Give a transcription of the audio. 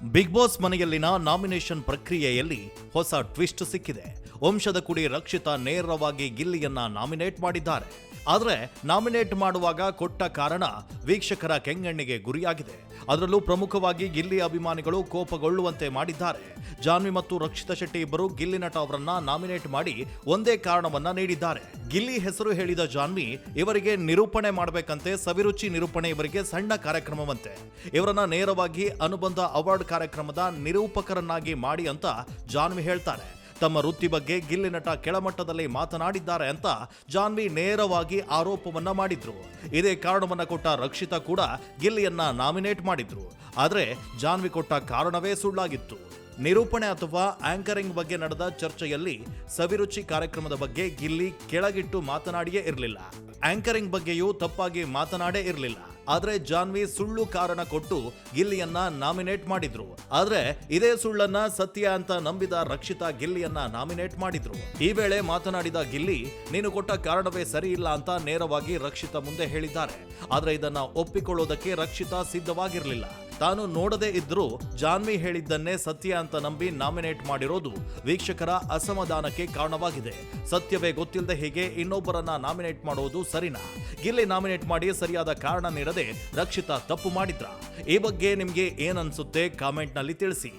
Big boss ಮನೆಯಲ್ಲಿನ nomination ಪ್ರಕ್ರಿಯೆಯಲ್ಲಿ ಹೊಸ ಟ್ವಿಸ್ಟ್ ಸಿಕ್ಕಿದೆ. ವಂಶದ ಕುಡಿ ರಕ್ಷಿತಾ ನೇರವಾಗಿ ಗಿಲ್ಲಿಯನ್ನ ನಾಮಿನೇಟ್ ಮಾಡಿದ್ದಾರೆ. ಆದರೆ ನಾಮಿನೇಟ್ ಮಾಡುವಾಗ ಕೊಟ್ಟ ಕಾರಣ ವೀಕ್ಷಕರ ಕೆಂಗಣ್ಣಿಗೆ ಗುರಿಯಾಗಿದೆ. ಅದರಲ್ಲೂ ಪ್ರಮುಖವಾಗಿ ಗಿಲ್ಲಿ ಅಭಿಮಾನಿಗಳು ಕೋಪಗೊಳ್ಳುವಂತೆ ಮಾಡಿದ್ದಾರೆ. ಜಾನ್ವಿ ಮತ್ತು ರಕ್ಷಿತಾ ಶೆಟ್ಟಿ ಇಬ್ಬರು ಗಿಲ್ಲಿ ನಟ ಅವರನ್ನ ನಾಮಿನೇಟ್ ಮಾಡಿ ಒಂದೇ ಕಾರಣವನ್ನ ನೀಡಿದ್ದಾರೆ. ಗಿಲ್ಲಿ ಹೆಸರು ಹೇಳಿದ ಜಾನ್ವಿ ಇವರಿಗೆ ನಿರೂಪಣೆ ಮಾಡಬೇಕಂತೆ. ಸವಿರುಚಿ ನಿರೂಪಣೆ ಇವರಿಗೆ ಸಣ್ಣ ಕಾರ್ಯಕ್ರಮವಂತೆ. ಇವರನ್ನ ನೇರವಾಗಿ ಅನುಬಂಧ ಅವಾರ್ಡ್ ಕಾರ್ಯಕ್ರಮದ ನಿರೂಪಕರನ್ನಾಗಿ ಮಾಡಿ ಅಂತ ಜಾನ್ವಿ ಹೇಳ್ತಾರೆ. ತಮ್ಮ ವೃತ್ತಿ ಬಗ್ಗೆ ಗಿಲ್ಲಿ ನಟ ಕೆಳಮಟ್ಟದಲ್ಲಿ ಮಾತನಾಡಿದ್ದಾರೆ ಅಂತ ಜಾನ್ವಿ ನೇರವಾಗಿ ಆರೋಪವನ್ನ ಮಾಡಿದ್ರು. ಇದೇ ಕಾರಣವನ್ನ ಕೊಟ್ಟ ರಕ್ಷಿತಾ ಕೂಡ ಗಿಲ್ಲಿಯನ್ನ ನಾಮಿನೇಟ್ ಮಾಡಿದ್ರು. ಆದರೆ ಜಾನ್ವಿ ಕೊಟ್ಟ ಕಾರಣವೇ ಸುಳ್ಳಾಗಿತ್ತು. ನಿರೂಪಣೆ ಅಥವಾ ಆಂಕರಿಂಗ್ ಬಗ್ಗೆ ನಡೆದ ಚರ್ಚೆಯಲ್ಲಿ ಸವಿರುಚಿ ಕಾರ್ಯಕ್ರಮದ ಬಗ್ಗೆ ಗಿಲ್ಲಿ ಕೆಳಗಿಟ್ಟು ಮಾತನಾಡಿಯೇ ಇರಲಿಲ್ಲ. ಆಂಕರಿಂಗ್ ಬಗ್ಗೆಯೂ ತಪ್ಪಾಗಿ ಮಾತನಾಡೇ ಇರಲಿಲ್ಲ. ಆದ್ರೆ ಜಾನ್ವಿ ಸುಳ್ಳು ಕಾರಣ ಕೊಟ್ಟು ಗಿಲ್ಲಿಯನ್ನ ನಾಮಿನೇಟ್ ಮಾಡಿದ್ರು. ಆದ್ರೆ ಇದೇ ಸುಳ್ಳನ್ನ ಸತ್ಯ ಅಂತ ನಂಬಿದ ರಕ್ಷಿತಾ ಗಿಲ್ಲಿಯನ್ನ ನಾಮಿನೇಟ್ ಮಾಡಿದ್ರು. ಈ ವೇಳೆ ಮಾತನಾಡಿದ ಗಿಲ್ಲಿ, ನೀನು ಕೊಟ್ಟ ಕಾರಣವೇ ಸರಿ ಇಲ್ಲ ಅಂತ ನೇರವಾಗಿ ರಕ್ಷಿತಾ ಮುಂದೆ ಹೇಳಿದ್ದಾರೆ. ಆದ್ರೆ ಇದನ್ನ ಒಪ್ಪಿಕೊಳ್ಳೋದಕ್ಕೆ ರಕ್ಷಿತಾ ಸಿದ್ಧವಾಗಿರಲಿಲ್ಲ. ತಾನು ನೋಡದೇ ಇದ್ರೂ ಜಾನ್ವಿ ಹೇಳಿದ್ದನ್ನೇ ಸತ್ಯ ಅಂತ ನಂಬಿ ನಾಮಿನೇಟ್ ಮಾಡಿರೋದು ವೀಕ್ಷಕರ ಅಸಮಾಧಾನಕ್ಕೆ ಕಾರಣವಾಗಿದೆ. ಸತ್ಯವೇ ಗೊತ್ತಿಲ್ಲದೆ ಹೀಗೆ ಇನ್ನೊಬ್ಬರನ್ನ ನಾಮಿನೇಟ್ ಮಾಡೋದು ಸರಿನಾ? ಗಿಲ್ಲಿ ನಾಮಿನೇಟ್ ಮಾಡಿ ಸರಿಯಾದ ಕಾರಣ ನೀಡದೆ ರಕ್ಷಿತಾ ತಪ್ಪು ಮಾಡಿದ್ರ? ಈ ಬಗ್ಗೆ ನಿಮ್ಗೆ ಏನನ್ಸುತ್ತೆ ಕಾಮೆಂಟ್ ನಲ್ಲಿ ತಿಳಿಸಿ.